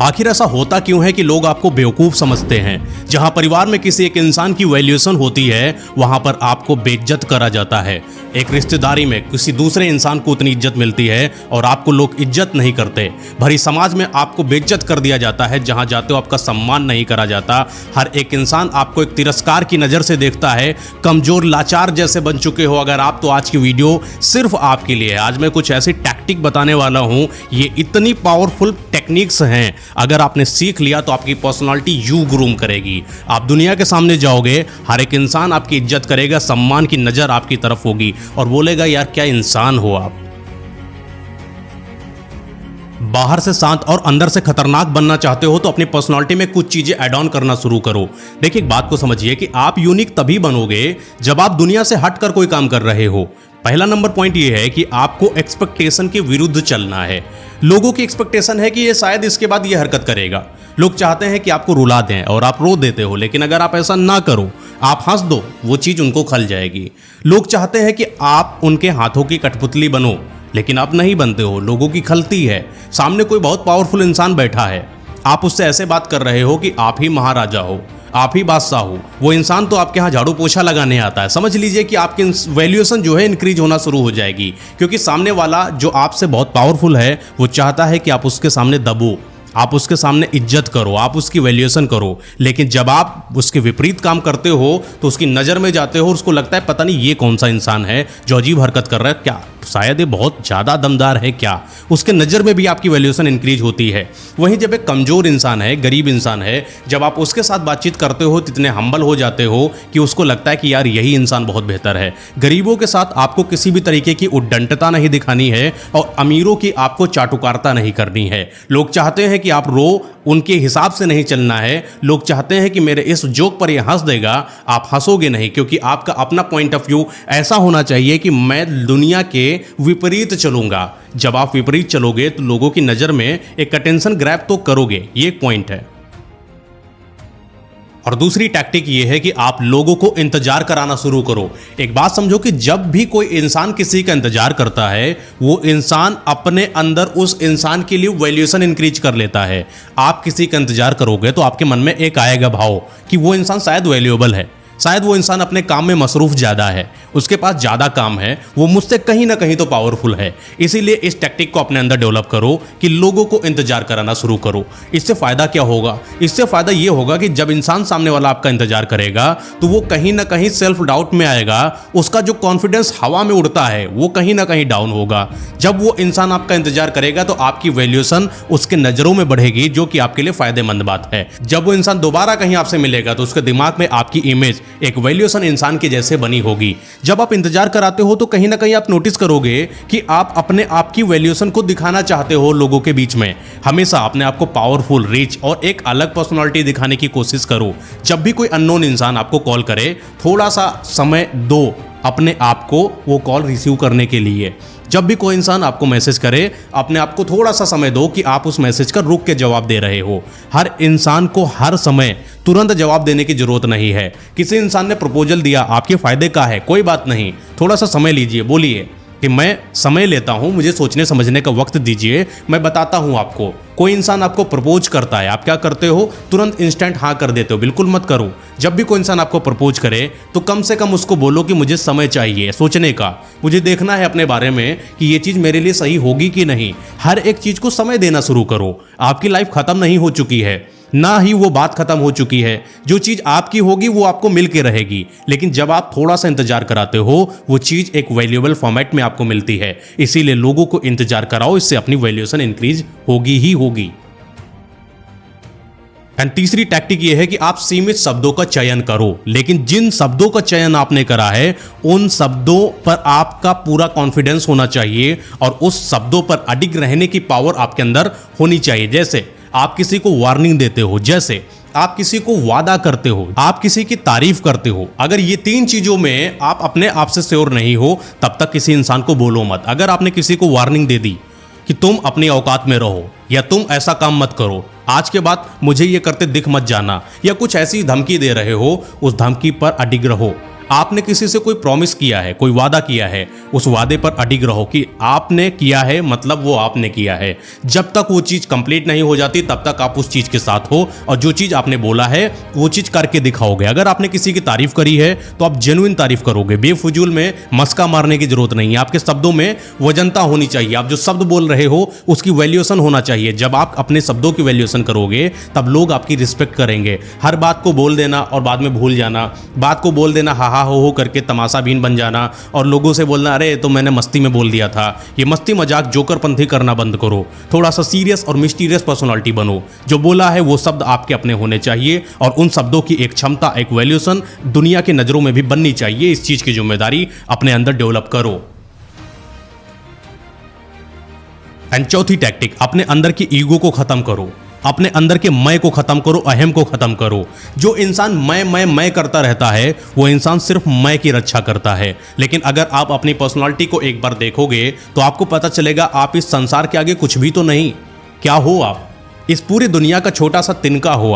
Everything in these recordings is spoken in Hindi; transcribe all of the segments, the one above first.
आखिर ऐसा होता क्यों है कि लोग आपको बेवकूफ समझते हैं? जहां परिवार में किसी एक इंसान की वैल्यूएशन होती है वहां पर आपको बेइज्जत करा जाता है। एक रिश्तेदारी में किसी दूसरे इंसान को उतनी इज्जत मिलती है और आपको लोग इज्जत नहीं करते। भरी समाज में आपको बेइज्जत कर दिया जाता है, जहां जाते हो आपका सम्मान नहीं करा जाता। हर एक इंसान आपको एक तिरस्कार की नज़र से देखता है, कमजोर लाचार जैसे बन चुके हो अगर आप, तो आज की वीडियो सिर्फ आपके लिए है। आज मैं कुछ ऐसी टैक्टिक बताने वाला हूं, ये इतनी पावरफुल टेक्निक्स हैं, अगर आपने सीख लिया तो आपकी पर्सनालिटी यू ग्रूम करेगी। आप दुनिया के सामने जाओगे, हर एक इंसान आपकी इज्जत करेगा, सम्मान की नज़र आपकी तरफ होगी और बोलेगा यार क्या इंसान हो आप। बाहर से शांत और अंदर से खतरनाक बनना चाहते हो तो अपनी पर्सनालिटी में कुछ चीजें ऐड ऑन करना शुरू करो। देखिए एक बात को समझिए कि आप यूनिक तभी बनोगे जब आप दुनिया से हटकर कोई काम कर रहे हो। पहला नंबर पॉइंट ये है कि आपको एक्सपेक्टेशन के विरुद्ध चलना है। लोगों की एक्सपेक्टेशन है कि ये शायद इसके बाद ये हरकत करेगा। लोग चाहते हैं कि आपको रुला दें और आप रो देते हो, लेकिन अगर आप ऐसा ना करो, आप हंस दो, वो चीज़ उनको खल जाएगी। लोग चाहते हैं कि आप उनके हाथों की कठपुतली बनो, लेकिन आप नहीं बनते हो, लोगों की खलती है। सामने कोई बहुत पावरफुल इंसान बैठा है, आप उससे ऐसे बात कर रहे हो कि आप ही महाराजा हो, आप ही बादशाह हो। वो इंसान तो आपके यहाँ झाड़ू पोछा लगाने आता है। समझ लीजिए कि आपकी वैल्यूएशन जो है इंक्रीज होना शुरू हो जाएगी, क्योंकि सामने वाला जो आपसे बहुत पावरफुल है वो चाहता है कि आप उसके सामने दबो, आप उसके सामने इज्जत करो, आप उसकी वैल्यूएशन करो। लेकिन जब आप उसके विपरीत काम करते हो तो उसकी नज़र में जाते हो और उसको लगता है पता नहीं ये कौन सा इंसान है जो अजीब हरकत कर रहा है, क्या शायद ये बहुत ज़्यादा दमदार है क्या, उसके नज़र में भी आपकी वैल्यूएशन इंक्रीज होती है। वहीं जब एक कमज़ोर इंसान है, गरीब इंसान है, जब आप उसके साथ बातचीत करते हो तो इतने हम्बल हो जाते हो कि उसको लगता है कि यार यही इंसान बहुत बेहतर है। गरीबों के साथ आपको किसी भी तरीके की उद्दंडता नहीं दिखानी है और अमीरों की आपको चाटुकारिता नहीं करनी है। लोग चाहते हैं कि आप रो, उनके हिसाब से नहीं चलना है। लोग चाहते हैं कि मेरे इस जोक पर ये हंस देगा, आप हंसोगे नहीं, क्योंकि आपका अपना पॉइंट ऑफ व्यू ऐसा होना चाहिए कि मैं दुनिया के विपरीत चलूंगा। जब आप विपरीत चलोगे तो लोगों की नज़र में एक अटेंशन ग्रैब तो करोगे, ये एक पॉइंट है। और दूसरी टैक्टिक ये है कि आप लोगों को इंतजार कराना शुरू करो। एक बात समझो कि जब भी कोई इंसान किसी का इंतजार करता है, वो इंसान अपने अंदर उस इंसान के लिए वैल्यूएशन इंक्रीज कर लेता है। आप किसी का इंतजार करोगे तो आपके मन में एक आएगा भाव कि वो इंसान शायद वैल्यूएबल है, शायद वो इंसान अपने काम में मसरूफ ज़्यादा है, उसके पास ज़्यादा काम है, वो मुझसे कहीं ना कहीं तो पावरफुल है। इसीलिए इस टैक्टिक को अपने अंदर डेवलप करो कि लोगों को इंतजार कराना शुरू करो। इससे फ़ायदा क्या होगा? इससे फ़ायदा ये होगा कि जब इंसान सामने वाला आपका इंतजार करेगा तो वो कहीं ना कहीं सेल्फ डाउट में आएगा, उसका जो कॉन्फिडेंस हवा में उड़ता है वो कहीं ना कहीं डाउन होगा। जब वो इंसान आपका इंतजार करेगा तो आपकी वैल्यूएशन उसके नज़रों में बढ़ेगी, जो कि आपके लिए फ़ायदेमंद बात है। जब वो इंसान दोबारा कहीं आपसे मिलेगा तो उसके दिमाग में आपकी इमेज एक वैल्यूएशन इंसान के जैसे बनी होगी। जब आप इंतजार कराते हो तो कहीं ना कहीं आप नोटिस करोगे कि आप अपने आप की वैल्यूएशन को दिखाना चाहते हो लोगों के बीच में। हमेशा अपने आप को पावरफुल, रिच और एक अलग पर्सनालिटी दिखाने की कोशिश करो। जब भी कोई अननोन इंसान आपको कॉल करे, थोड़ा सा समय दो अपने आप को वो कॉल रिसीव करने के लिए। जब भी कोई इंसान आपको मैसेज करे, अपने आप को थोड़ा सा समय दो कि आप उस मैसेज का रुक के जवाब दे रहे हो। हर इंसान को हर समय तुरंत जवाब देने की जरूरत नहीं है। किसी इंसान ने प्रपोजल दिया, आपके फायदे का है, कोई बात नहीं, थोड़ा सा समय लीजिए, बोलिए कि मैं समय लेता हूं, मुझे सोचने समझने का वक्त दीजिए, मैं बताता हूं आपको। कोई इंसान आपको प्रपोज करता है, आप क्या करते हो? तुरंत इंस्टेंट हाँ कर देते हो। बिल्कुल मत करो। जब भी कोई इंसान आपको प्रपोज करे तो कम से कम उसको बोलो कि मुझे समय चाहिए सोचने का, मुझे देखना है अपने बारे में कि ये चीज़ मेरे लिए सही होगी कि नहीं। हर एक चीज़ को समय देना शुरू करो। आपकी लाइफ ख़त्म नहीं हो चुकी है, ना ही वो बात खत्म हो चुकी है। जो चीज़ आपकी होगी वो आपको मिल के रहेगी, लेकिन जब आप थोड़ा सा इंतजार कराते हो वो चीज़ एक वैल्यूएबल फॉर्मेट में आपको मिलती है। इसीलिए लोगों को इंतजार कराओ, इससे अपनी वैल्यूएशन इंक्रीज होगी ही होगी। एंड तीसरी टैक्टिक ये है कि आप सीमित शब्दों का चयन करो, लेकिन जिन शब्दों का चयन आपने करा है उन शब्दों पर आपका पूरा कॉन्फिडेंस होना चाहिए और उस शब्दों पर अडिग रहने की पावर आपके अंदर होनी चाहिए। जैसे आप किसी को वार्निंग देते हो, जैसे आप किसी को वादा करते हो, आप किसी की तारीफ करते हो। अगर ये तीन चीजों में आप अपने आप से श्योर नहीं हो तब तक किसी इंसान को बोलो मत। अगर आपने किसी को वार्निंग दे दी कि तुम अपनी औकात में रहो या तुम ऐसा काम मत करो, आज के बाद मुझे ये करते दिख मत जाना, या कुछ ऐसी धमकी दे रहे हो, उस धमकी पर अडिग रहो। आपने किसी से कोई प्रॉमिस किया है, कोई वादा किया है, उस वादे पर अडिग रहो कि आपने किया है मतलब वो आपने किया है। जब तक वो चीज़ कंप्लीट नहीं हो जाती तब तक आप उस चीज़ के साथ हो और जो चीज़ आपने बोला है वो चीज़ करके दिखाओगे। अगर आपने किसी की तारीफ करी है तो आप जेन्युइन तारीफ करोगे, बेफजूल में मस्का मारने की जरूरत नहीं है। आपके शब्दों में वजनता होनी चाहिए, आप जो शब्द बोल रहे हो उसकी वैल्यूएशन होना चाहिए। जब आप अपने शब्दों की वैल्यूएशन करोगे तब लोग आपकी रिस्पेक्ट करेंगे। हर बात को बोल देना और बाद में भूल जाना, बात को बोल देना हा हो करके तमाशा बीन बन जाना और लोगों से बोलना अरे तो मैंने मस्ती में बोल दिया था, ये मस्ती मजाक जोकरपंथी करना बंद करो। थोड़ा सा सीरियस और मिस्टीरियस पर्सनालिटी बनो। जो बोला है वो शब्द आपके अपने होने चाहिए और उन शब्दों की एक क्षमता, एक वैल्यूएशन दुनिया की नज़रों में भी बननी चाहिए। इस चीज़ की जिम्मेदारी अपने अंदर डेवलप करो। एंड चौथी टैक्टिक, अपने अंदर की ईगो को खत्म करो, अपने अंदर के मैं को खत्म करो, अहम को खत्म करो। जो इंसान मैं करता रहता है वो इंसान सिर्फ मैं की रक्षा करता है। लेकिन अगर आप अपनी पर्सनालिटी को एक बार देखोगे तो आपको पता चलेगा आप इस संसार के आगे कुछ भी तो नहीं। क्या हो आप? इस पूरी दुनिया का छोटा सा तिनका हो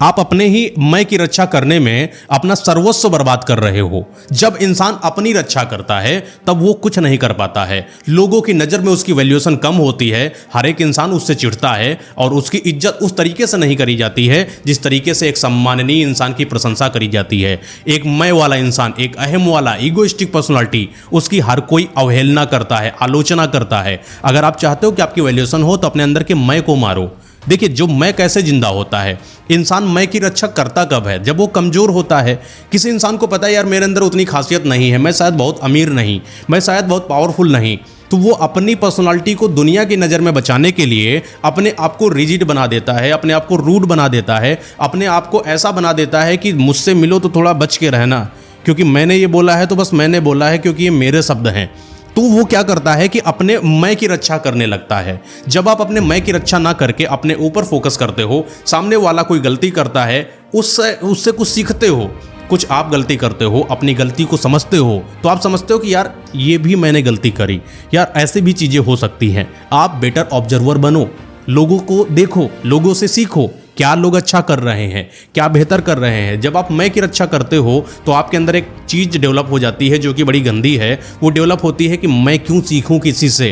आप अपने ही मैं की रक्षा करने में अपना सर्वस्व बर्बाद कर रहे हो। जब इंसान अपनी रक्षा करता है तब वो कुछ नहीं कर पाता है, लोगों की नज़र में उसकी वैल्यूएशन कम होती है, हर एक इंसान उससे चिढ़ता है और उसकी इज्जत उस तरीके से नहीं करी जाती है जिस तरीके से एक सम्माननीय इंसान की प्रशंसा करी जाती है। एक मैं वाला इंसान, एक अहम वाला ईगोइस्टिक पर्सनालिटी, उसकी हर कोई अवहेलना करता है, आलोचना करता है। अगर आप चाहते हो कि आपकी वैल्यूएशन हो तो अपने अंदर के मैं को मारो। देखिए, जो मैं कैसे जिंदा होता है, इंसान मैं की रक्षा करता कब है? जब वो कमज़ोर होता है। किसी इंसान को पता है यार मेरे अंदर उतनी खासियत नहीं है, मैं शायद बहुत अमीर नहीं, मैं शायद बहुत पावरफुल नहीं, तो वो अपनी पर्सनालिटी को दुनिया की नज़र में बचाने के लिए अपने आप को रिजिड बना देता है, अपने आप को रूड बना देता है, अपने आप को ऐसा बना देता है कि मुझसे मिलो तो थोड़ा बच के रहना, क्योंकि मैंने ये बोला है तो बस मैंने बोला है क्योंकि ये मेरे शब्द हैं। तो वो क्या करता है कि अपने मैं की रक्षा करने लगता है। जब आप अपने मैं की रक्षा ना करके अपने ऊपर फोकस करते हो, सामने वाला कोई गलती करता है उससे कुछ सीखते हो, कुछ आप गलती करते हो, अपनी गलती को समझते हो, तो आप समझते हो कि यार ये भी मैंने गलती करी, यार ऐसे भी चीज़ें हो सकती हैं। आप बेटर ऑब्जर्वर बनो, लोगों को देखो, लोगों से सीखो, क्या लोग अच्छा कर रहे हैं, क्या बेहतर कर रहे हैं। जब आप मैं की रक्षा करते हो तो आपके अंदर एक चीज़ डेवलप हो जाती है जो कि बड़ी गंदी है। वो डेवलप होती है कि मैं क्यों सीखूं किसी से,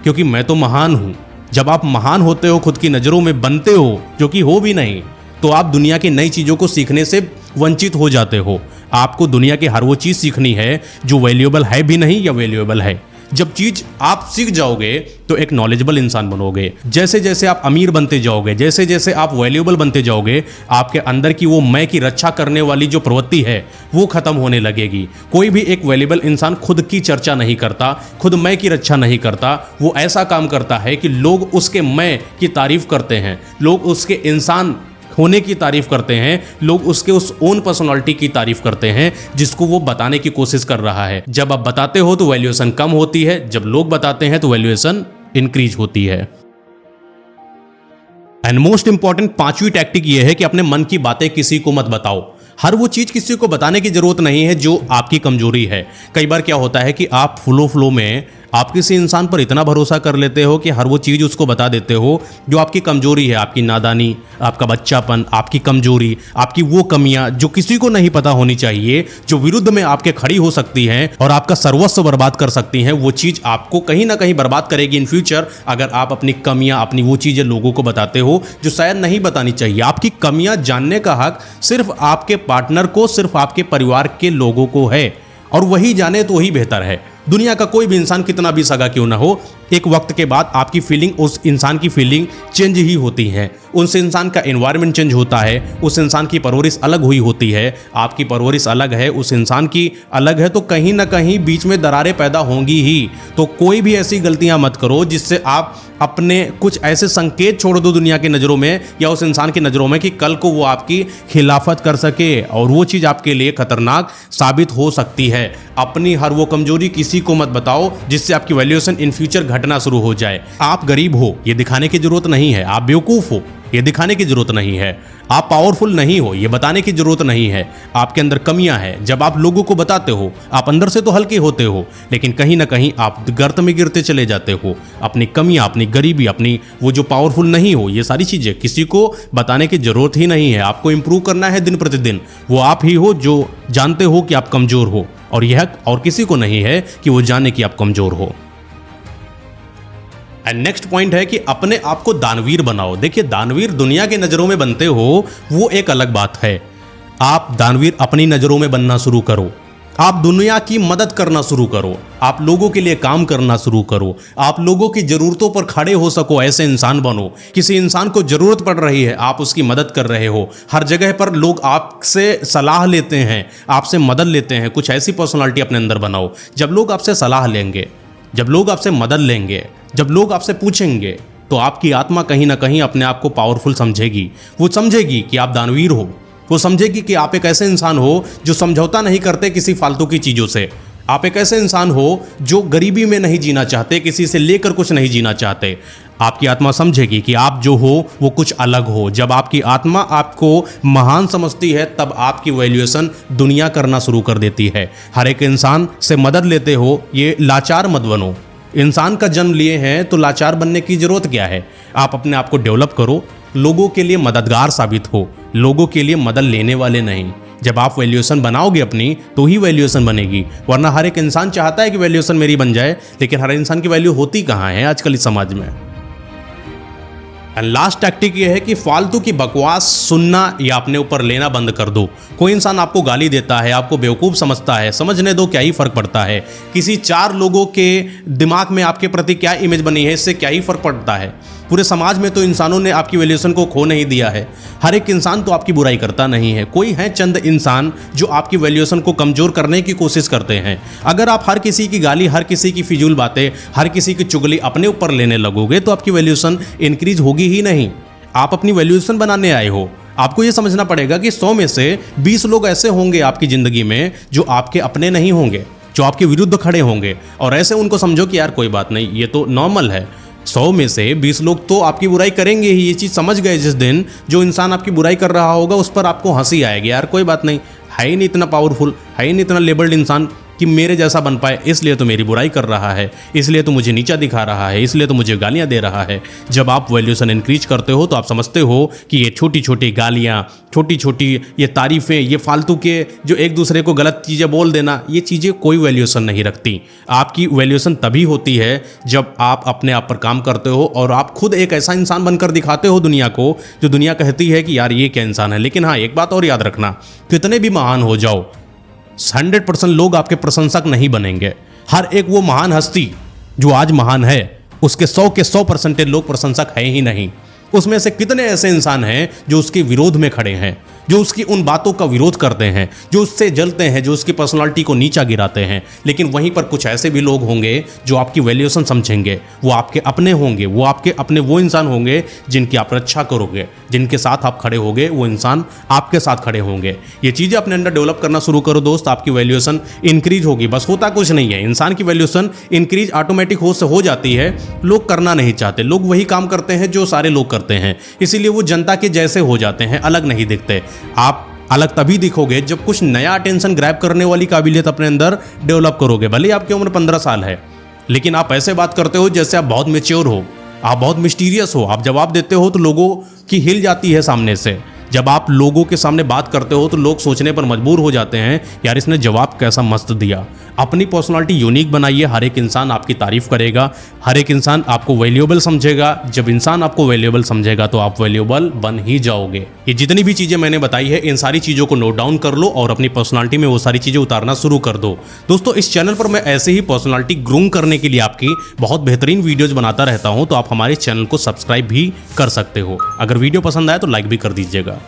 क्योंकि मैं तो महान हूं। जब आप महान होते हो, खुद की नज़रों में बनते हो, जो कि हो भी नहीं, तो आप दुनिया की नई चीज़ों को सीखने से वंचित हो जाते हो। आपको दुनिया की हर वो चीज़ सीखनी है जो वैल्यूएबल है भी नहीं या वैल्यूएबल है। जब चीज आप सीख जाओगे तो एक नॉलेजेबल इंसान बनोगे। जैसे जैसे आप अमीर बनते जाओगे, जैसे जैसे आप वैल्यूएबल बनते जाओगे, आपके अंदर की वो मैं की रक्षा करने वाली जो प्रवृत्ति है वो खत्म होने लगेगी। कोई भी एक वैल्यूएबल इंसान खुद की चर्चा नहीं करता, खुद मैं की रक्षा नहीं करता। वो ऐसा काम करता है कि लोग उसके मैं की तारीफ करते हैं, लोग उसके इंसान होने की तारीफ करते हैं, लोग उसके उस ओन पर्सनालिटी की तारीफ करते हैं जिसको वो बताने की कोशिश कर रहा है। जब आप बताते हो तो वैल्यूएशन कम होती है, जब लोग बताते हैं तो वैल्यूएशन इंक्रीज होती है। एंड मोस्ट इंपॉर्टेंट पांचवी टैक्टिक ये है कि अपने मन की बातें किसी को मत बताओ। हर वो चीज़ किसी को बताने की जरूरत नहीं है जो आपकी कमजोरी है। कई बार क्या होता है कि आप फ्लो में आप किसी इंसान पर इतना भरोसा कर लेते हो कि हर वो चीज़ उसको बता देते हो जो आपकी कमजोरी है, आपकी नादानी, आपका बच्चापन, आपकी कमजोरी, आपकी वो कमियां जो किसी को नहीं पता होनी चाहिए, जो विरुद्ध में आपके खड़ी हो सकती हैं और आपका सर्वस्व बर्बाद कर सकती हैं। वो चीज़ आपको कहीं ना कहीं बर्बाद करेगी इन फ्यूचर अगर आप अपनी कमियां, अपनी वो चीज़ें लोगों को बताते हो जो शायद नहीं बतानी चाहिए। आपकी कमियां जानने का हक सिर्फ आपके पार्टनर को, सिर्फ आपके परिवार के लोगों को है, और वही जाने तो वही बेहतर है। दुनिया का कोई भी इंसान कितना भी सगा क्यों ना हो, एक वक्त के बाद आपकी फीलिंग, उस इंसान की फीलिंग चेंज ही होती है। उस इंसान का एनवायरनमेंट चेंज होता है, उस इंसान की परवरिश अलग हुई होती है, आपकी परवरिश अलग है, उस इंसान की अलग है, तो कहीं ना कहीं बीच में दरारें पैदा होंगी ही। तो कोई भी ऐसी गलतियां मत करो जिससे आप अपने कुछ ऐसे संकेत छोड़ दो दुनिया की नज़रों में या उस इंसान की नज़रों में कि कल को वो आपकी खिलाफत कर सके और वो चीज़ आपके लिए खतरनाक साबित हो सकती है। अपनी हर वो कमजोरी किसी को मत बताओ जिससे आपकी वैल्यूएशन इन फ्यूचर घटना शुरू हो जाए। आप गरीब हो ये दिखाने की जरूरत नहीं है, आप बेवकूफ़ हो ये दिखाने की जरूरत नहीं है। आप पावरफुल नहीं हो ये बताने की जरूरत नहीं है। आपके अंदर कमियां हैं, जब आप लोगों को बताते हो आप अंदर से तो हल्के होते हो, लेकिन कहीं ना कहीं आप गर्त में गिरते चले जाते हो। अपनी कमियां, अपनी गरीबी, अपनी वो जो पावरफुल नहीं हो, ये सारी चीजें किसी को बताने की जरूरत ही नहीं है। आपको इंप्रूव करना है दिन प्रतिदिन। वो आप ही हो जो जानते हो कि आप कमजोर हो, और यह और किसी को नहीं है कि वो जाने कि आप कमजोर हो। एंड नेक्स्ट पॉइंट है कि अपने आप को दानवीर बनाओ। देखिए, दानवीर दुनिया की नजरों में बनते हो वो एक अलग बात है। आप दानवीर अपनी नजरों में बनना शुरू करो। आप दुनिया की मदद करना शुरू करो। आप लोगों के लिए काम करना शुरू करो। आप लोगों की जरूरतों पर खड़े हो सको, ऐसे इंसान बनो। किसी इंसान को जरूरत पड़ रही है, आप उसकी मदद कर रहे हो। हर जगह पर लोग आपसे सलाह लेते हैं, आपसे मदद लेते हैं। कुछ ऐसी पर्सनालिटी अपने अंदर बनाओ। जब लोग आपसे सलाह लेंगे, जब लोग आपसे मदद लेंगे, जब लोग आपसे पूछेंगे, तो आपकी आत्मा कहीं ना कहीं अपने आप को पावरफुल समझेगी। वो समझेगी कि आप दानवीर हो। वो समझेगी कि आप एक ऐसे इंसान हो जो समझौता नहीं करते किसी फालतू की चीज़ों से। आप एक ऐसे इंसान हो जो गरीबी में नहीं जीना चाहते, किसी से लेकर कुछ नहीं जीना चाहते। आपकी आत्मा समझेगी कि आप जो हो वो कुछ अलग हो। जब आपकी आत्मा आपको महान समझती है, तब आपकी वैल्यूएशन दुनिया करना शुरू कर देती है। हर एक इंसान से मदद लेते हो, ये लाचार मत बनो। इंसान का जन्म लिए हैं तो लाचार बनने की जरूरत क्या है। आप अपने आप को डेवलप करो, लोगों के लिए मददगार साबित हो, लोगों के लिए मदद लेने वाले नहीं। जब आप वैल्यूएशन बनाओगे अपनी, तो ही वैल्यूएशन बनेगी। वरना हर एक इंसान चाहता है कि वैल्यूएशन मेरी बन जाए, लेकिन हर इंसान की वैल्यू होती कहाँ है आजकल इस समाज में। एंड लास्ट टैक्टिक ये है कि फालतू की बकवास सुनना या अपने ऊपर लेना बंद कर दो। कोई इंसान आपको गाली देता है, आपको बेवकूफ़ समझता है, समझने दो, क्या ही फर्क पड़ता है। किसी चार लोगों के दिमाग में आपके प्रति क्या इमेज बनी है, इससे क्या ही फर्क पड़ता है। पूरे समाज में तो इंसानों ने आपकी वैल्यूएशन को खो नहीं दिया है। हर एक इंसान तो आपकी बुराई करता नहीं है। कोई है चंद इंसान जो आपकी वैल्यूएशन को कमज़ोर करने की कोशिश करते हैं। अगर आप हर किसी की गाली, हर किसी की फिजूल बातें, हर किसी की चुगली अपने ऊपर लेने लगोगे, तो आपकी वैल्यूएशन इंक्रीज होगी ही नहीं। आप अपनी वैल्यूएशन बनाने आए हो। आपको ये समझना पड़ेगा कि 100 में से 20 लोग ऐसे होंगे आपकी ज़िंदगी में जो आपके अपने नहीं होंगे, जो आपके विरुद्ध खड़े होंगे, और ऐसे उनको समझो कि यार कोई बात नहीं, ये तो नॉर्मल है। 100 में से 20 लोग तो आपकी बुराई करेंगे ही। ये चीज़ समझ गए जिस दिन, जो इंसान आपकी बुराई कर रहा होगा उस पर आपको हंसी आएगी, यार कोई बात नहीं, है ही नहीं इतना पावरफुल, है ही नहीं इतना लेबल्ड इंसान कि मेरे जैसा बन पाए, इसलिए तो मेरी बुराई कर रहा है, इसलिए तो मुझे नीचा दिखा रहा है, इसलिए तो मुझे गालियां दे रहा है। जब आप वैल्यूएशन इंक्रीज करते हो तो आप समझते हो कि ये छोटी छोटी गालियां, छोटी छोटी ये तारीफें, ये फालतू के जो एक दूसरे को गलत चीज़ें बोल देना, ये चीज़ें कोई वैल्यूएशन नहीं रखती। आपकी वैल्यूएशन तभी होती है जब आप अपने आप पर काम करते हो और आप खुद एक ऐसा इंसान बनकर दिखाते हो दुनिया को, जो दुनिया कहती है कि यार ये क्या इंसान है। लेकिन हाँ, एक बात और याद रखना, कितने भी महान हो जाओ, 100% लोग आपके प्रशंसक नहीं बनेंगे। हर एक वो महान हस्ती जो आज महान है, उसके 100 के 100% लोग प्रशंसक है ही नहीं। उसमें से कितने ऐसे इंसान हैं जो उसके विरोध में खड़े हैं, जो उसकी उन बातों का विरोध करते हैं, जो उससे जलते हैं, जो उसकी पर्सनालिटी को नीचा गिराते हैं। लेकिन वहीं पर कुछ ऐसे भी लोग होंगे जो आपकी वैल्यूएशन समझेंगे, वो आपके अपने होंगे, वो आपके अपने वो इंसान होंगे जिनकी आप रक्षा करोगे, जिनके साथ आप खड़े होगे, वो इंसान आपके साथ खड़े होंगे। ये चीज़ें अपने अंदर डेवलप करना शुरू करो दोस्त, आपकी वैल्यूएशन इंक्रीज होगी। बस होता कुछ नहीं है, इंसान की वैल्यूएशन इंक्रीज ऑटोमेटिक हो जाती है। लोग करना नहीं चाहते, लोग वही काम करते हैं जो सारे लोग करते हैं, इसीलिए वो जनता के जैसे हो जाते हैं, अलग नहीं दिखते। आप अलग तभी दिखोगे जब कुछ नया अटेंशन ग्रैब करने वाली काबिलियत अपने अंदर डेवलप करोगे। भले आपकी उम्र 15 साल है, लेकिन आप ऐसे बात करते हो जैसे आप बहुत मैच्योर हो, आप बहुत मिस्टीरियस हो। आप जवाब देते हो तो लोगों की हिल जाती है सामने से। जब आप लोगों के सामने बात करते हो तो लोग सोचने पर मजबूर हो जाते हैं, यार इसने जवाब कैसा मस्त दिया। अपनी पर्सनालिटी यूनिक बनाइए, हर एक इंसान आपकी तारीफ करेगा, हर एक इंसान आपको वैल्यूएबल समझेगा। जब इंसान आपको वैल्यूएबल समझेगा तो आप वैल्यूएबल बन ही जाओगे। ये जितनी भी चीज़ें मैंने बताई है, इन सारी चीज़ों को नोट डाउन कर लो और अपनी पर्सनालिटी में वो सारी चीज़ें उतारना शुरू कर दो। दोस्तों, इस चैनल पर मैं ऐसे ही पर्सनालिटी ग्रूम करने के लिए आपकी बहुत बेहतरीन वीडियोज़ बनाता रहता हूँ, तो आप हमारे चैनल को सब्सक्राइब भी कर सकते हो। अगर वीडियो पसंद आए तो लाइक भी कर दीजिएगा।